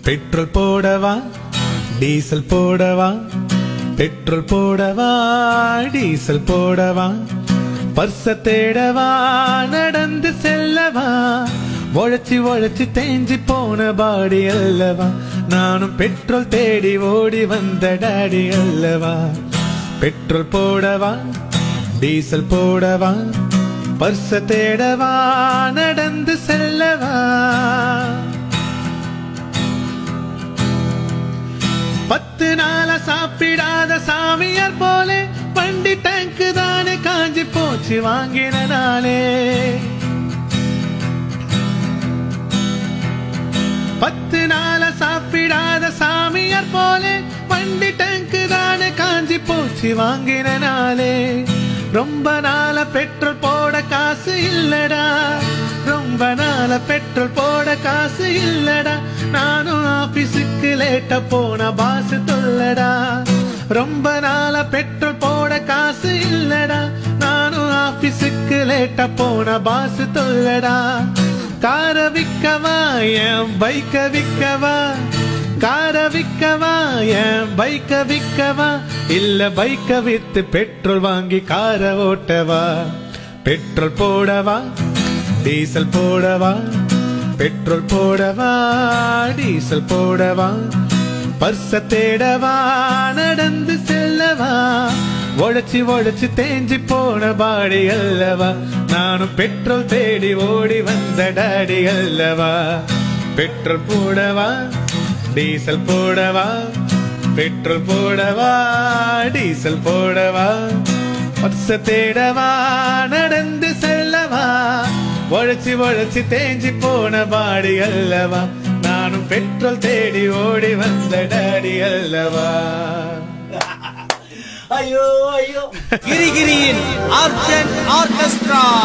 Petrol போடவா diesel போடவா, petrol போடவா டீசல் போடவா, பர்ச தேடவா நடந்து செல்லவா, உழைச்சி உழைச்சி தேஞ்சி போன பாடி அல்லவா, நானும் பெட்ரோல் தேடி ஓடி வந்த டாடி அல்லவா. பெட்ரோல் போடவா டீசல் போடவா, பர்ச தேடவா நடந்து செல்லவா. 10 நாளா சாப்பிடாத சாமியார் போலே வண்டி டேங்கு தானே காஞ்சி போச்சு வாங்கின நாளே. 10 நாளா சாப்பிடாத சாமியார் போலே வண்டி டேங்கு தானே காஞ்சி போச்சு வாங்கின நாளே. ரொம்ப நாள பெட்ரோல் போட காசு இல்லடா, ரொம்ப நாள பெட்ரோல் போட காசு இல்லடா, நானும் ஆபீஸுக்கு லேட்டா போன பாசு தொல்லடா. ரொம்ப நாள பெட்ரோல் போட காசு இல்லடா, நானும் ஆபீஸுக்கு லேட்டா போன பாசு தொல்லடா. கார விக்கவா என் பைக்க விக்கவா, கார விக்கவா என் பைக்க விக்கவா, இல்ல பைக்க வித்து பெட்ரோல் வாங்கி கார ஓட்டவா. பெட்ரோல் போடவா டீசல் போடவா, பெட்ரோல் போடவா டீசல் போடவா, பர்ச தேடவா நடந்து செல்லவா, உழைச்சி உழைச்சி தேஞ்சி போன பாடி அல்லவா, நானும் பெட்ரோல் தேடி ஓடி வந்த டாடி அல்லவா. பெட்ரோல் போடவா டீசல் போடவா, பெட்ரோல் போடவா டீசல் போடவா, பர்ச தேடவா நடந்து செல்லவா, உழைச்சி உழைச்சி தேஞ்சி போன பாடி அல்லவா, நானும் பெட்ரோல் தேடி ஓடி வந்த டாடி அல்லவா. ஐயோ ஐயோ கிரிகிரியின் ஆர்கெஸ்ட்ரா.